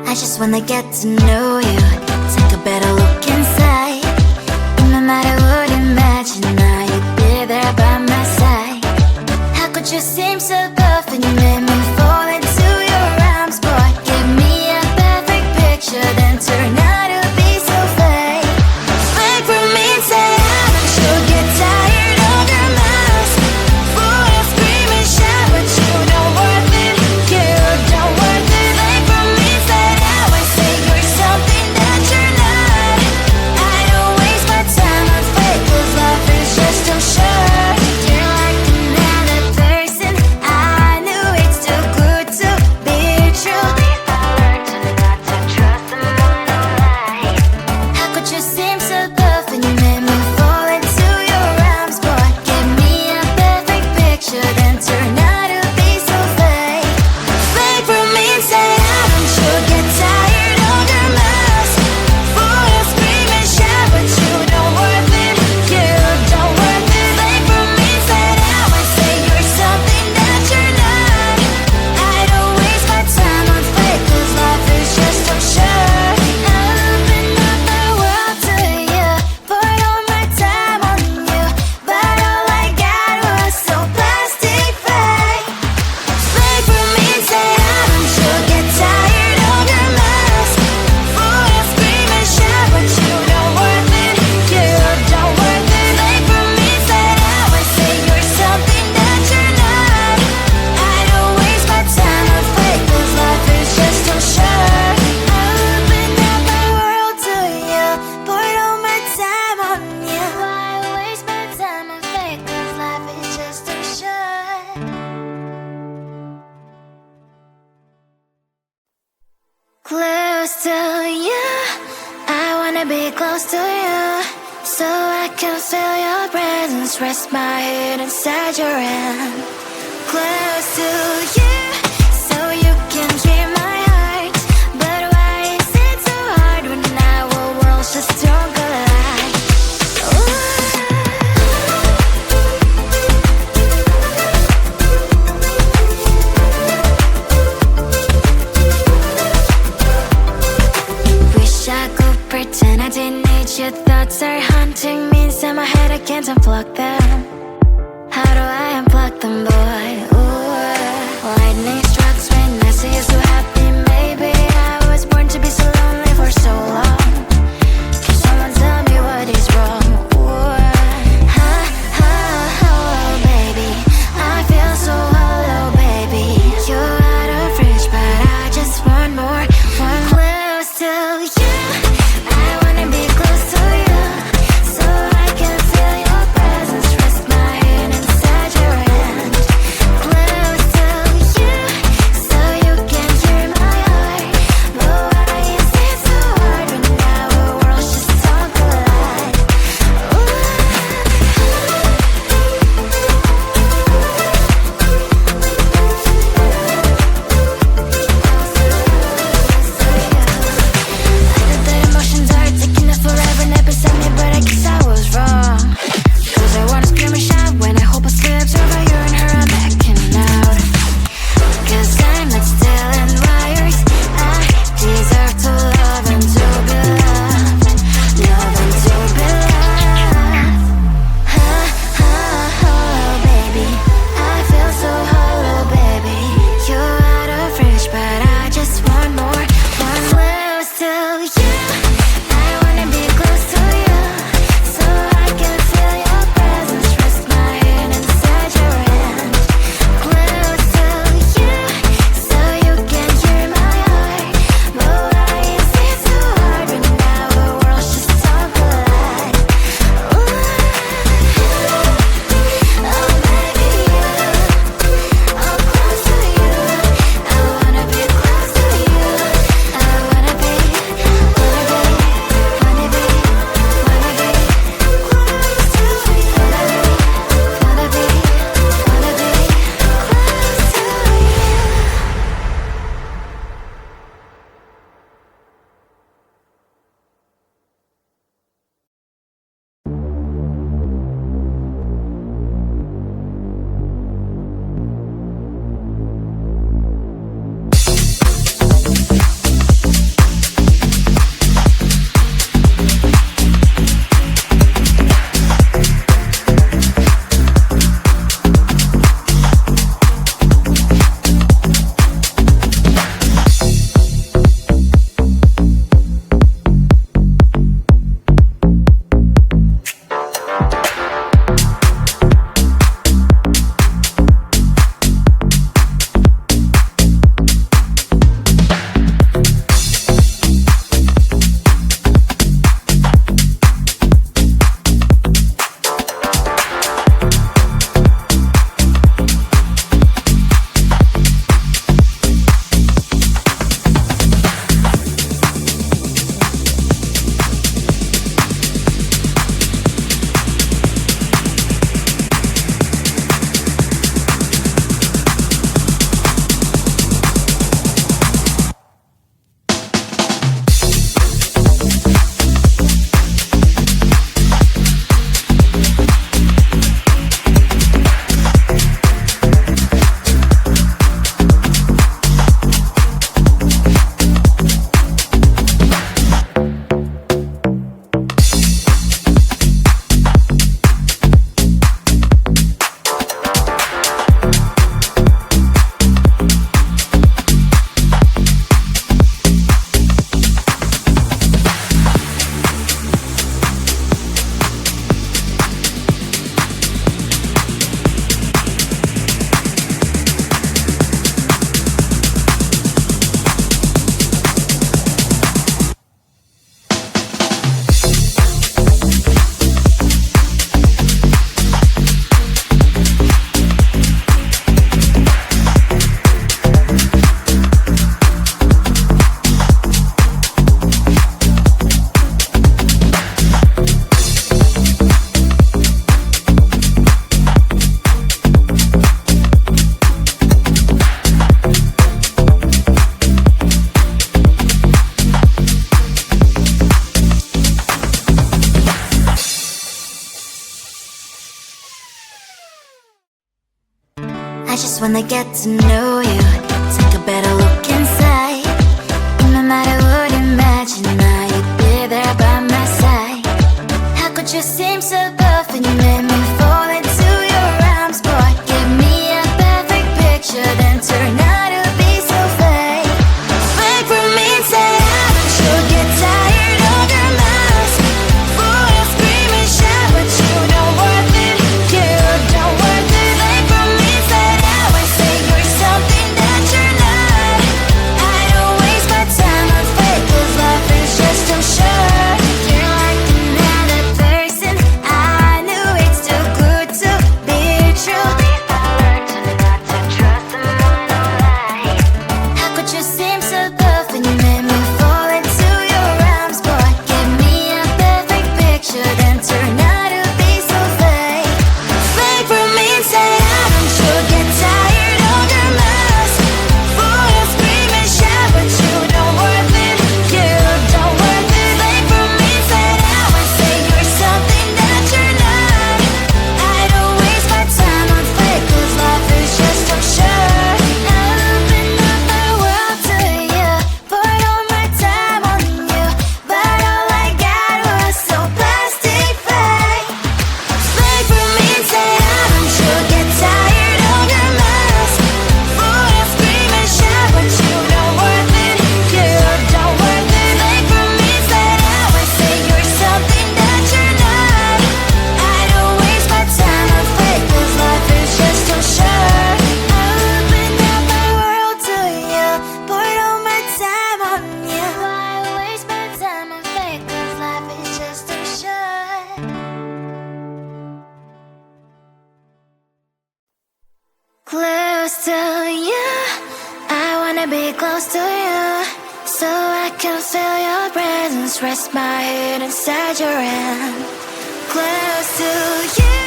I just wanna get to know you, take a better look inside. In my mind I would imagine now you'd be there by my side. How could you seem so perfect, you made me fall into your arms, boy. Give me a perfect picture, then turn out to be so fake. Fake from inside, I'm sure get tired of your mouth. Full of scream and shout, but you don't worth it, you don't worth it. Fake from inside out, I say you're something that you're not. I don't waste my time on fake, cause life is just too short. You're like another person, I knew it's too good to be true. I learned to not to trust someone no lie. How could you seem so perfect, you made me fall into your arms, boy. Give me a perfect picture, then turn out to be so fake. Fake from inside out, I'm sure get tired of your mouth. Full of scream and shout, but you don't worth it, you don't worth it. Fake from inside out, I say you're something that you're not. I don't waste my time on fake, cause life is just too short. I open up the world to you, poured all my time on you, but all I got was so plastic fake. Fake from inside out, I'm sure get tired of your mouth. Full of scream and shout, but you don't worth it, you don't worth it. Fake from inside out, I say you're something that you're not. I don't waste my time on fake, cause life is just too short. I opened up my world to you, poured all my time on you. Why waste my time on fake, cause life is just too short. Close to you, I wanna be close to you, so I can feel your presence, rest my head inside your hand. Close to you, so you can hear my heart. But why is it so hard when our worlds just don't collide? Wish I could pretend I didn't need your thoughts are haunting me inside my head, I can't unplug them. How do I unplug them, boy? Ooh, lightning strikes when I see you so happy. Maybe I was born to be so lonely for so long. Can someone tell me what is wrong? Ooh, ha, ha, oh, baby, I feel so hollow, baby. You're out of reach, but I just want more, one close to you. I wanna be close to you, so I can feel your presence, rest my wanna get to know you, take a better look inside. And no matter what you imagine, now you'd be there by my side. How could you seem so buff and you made me fall into your arms? Boy, give me a perfect picture, then turn out to be so fake. Fake from inside out, don't you get tired of your mask? Boy, you scream and shout, but you don't worth it. You don't worth it. Fake from inside out, I say you're something that you're not. I don't waste my time on fake, 'cause life is just too short. You're like another person, I knew it's too good to be true. I learned not to trust someone who lies. How could you seem so tough when you made me fall into your arms? Boy, give me a perfect picture, then turn out to be so fake. Fake from inside out, don't you get tired of your mask? Boy, you scream and shout, but you don't worth it. You don't worth it. Fake from inside out, I say you're something that you're not. I don't waste my time on fake, 'cause life is just too short. I open up my world to you, poured all my time on you, but all I got was so plastic fake. Fake from inside out, don't you get tired of your mask? Boy, you scream and shout, but you don't worth it. You don't worth it. Fake from inside out, I say you're something that you're not. I don't waste my time on fake, 'cause life is just too short. I opened up my world to you, poured all my time on you. Why waste my time on fake, 'cause life is just too short. Close to you, I wanna be close to you, so I can feel your presence, rest my head inside your hand. Close to you,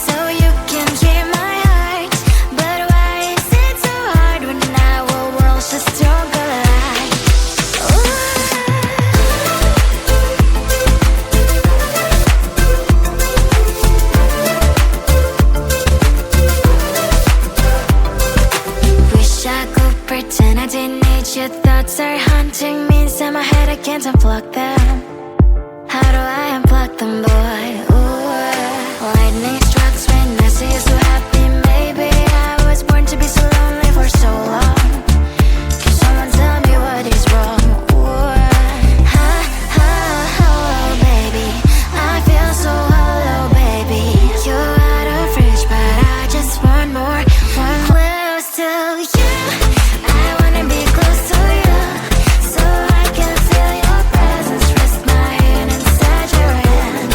so you can hear my heart, but why is it so hard when our worlds just don't collide? Wish I could pretend I didn't need your thoughts are haunting me inside my head, I can't unplug them. How do I unplug them, boy? Ooh, lightning strikes when I see you so happy. Maybe I was born to be so lonely for so long. Can someone tell me what is wrong? Ooh, ha, ha, oh, baby, I feel so hollow, baby. You're out of reach, but I just want more. One close to you, I wanna be close to you, so I can feel your presence, rest my head inside your hand.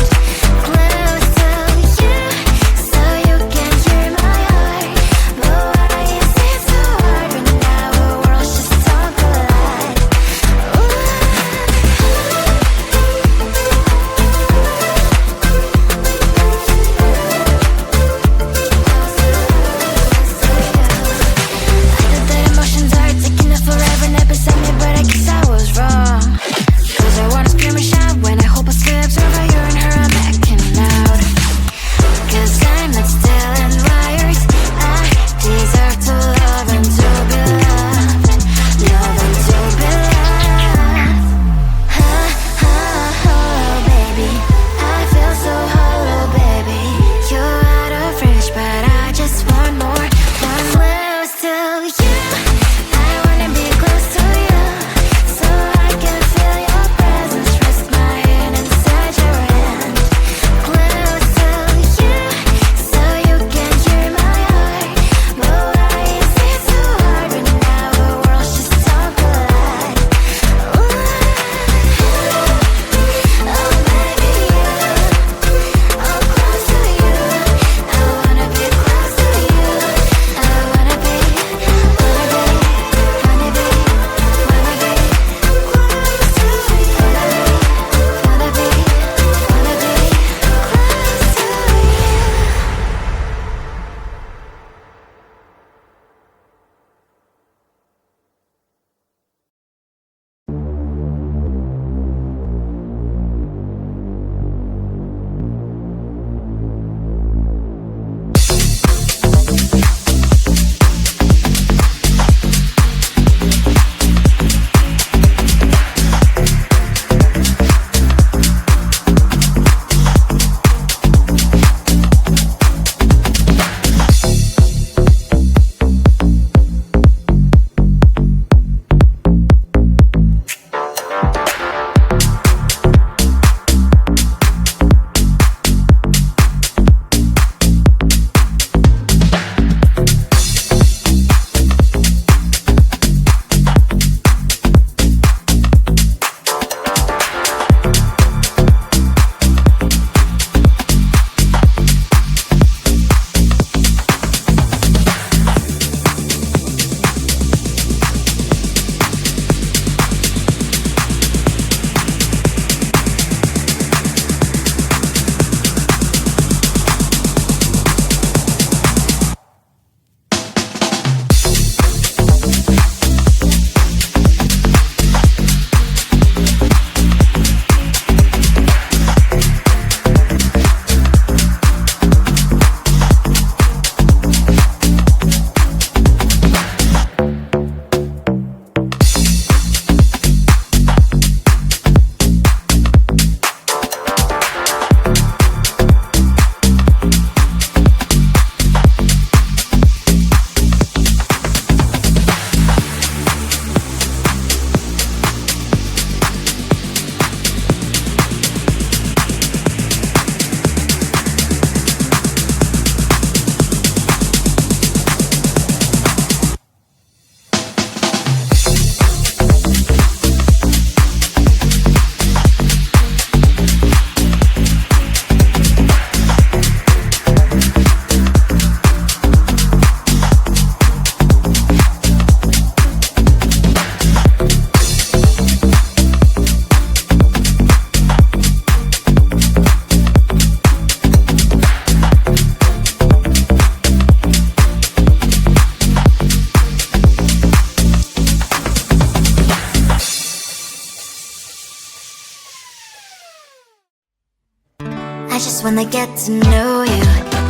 just wanna get to know you,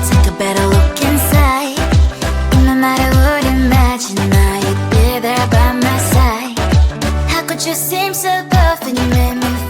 take a better look inside. And no matter what, imagine now you'd be there by my side. How could you seem so perfect? You made me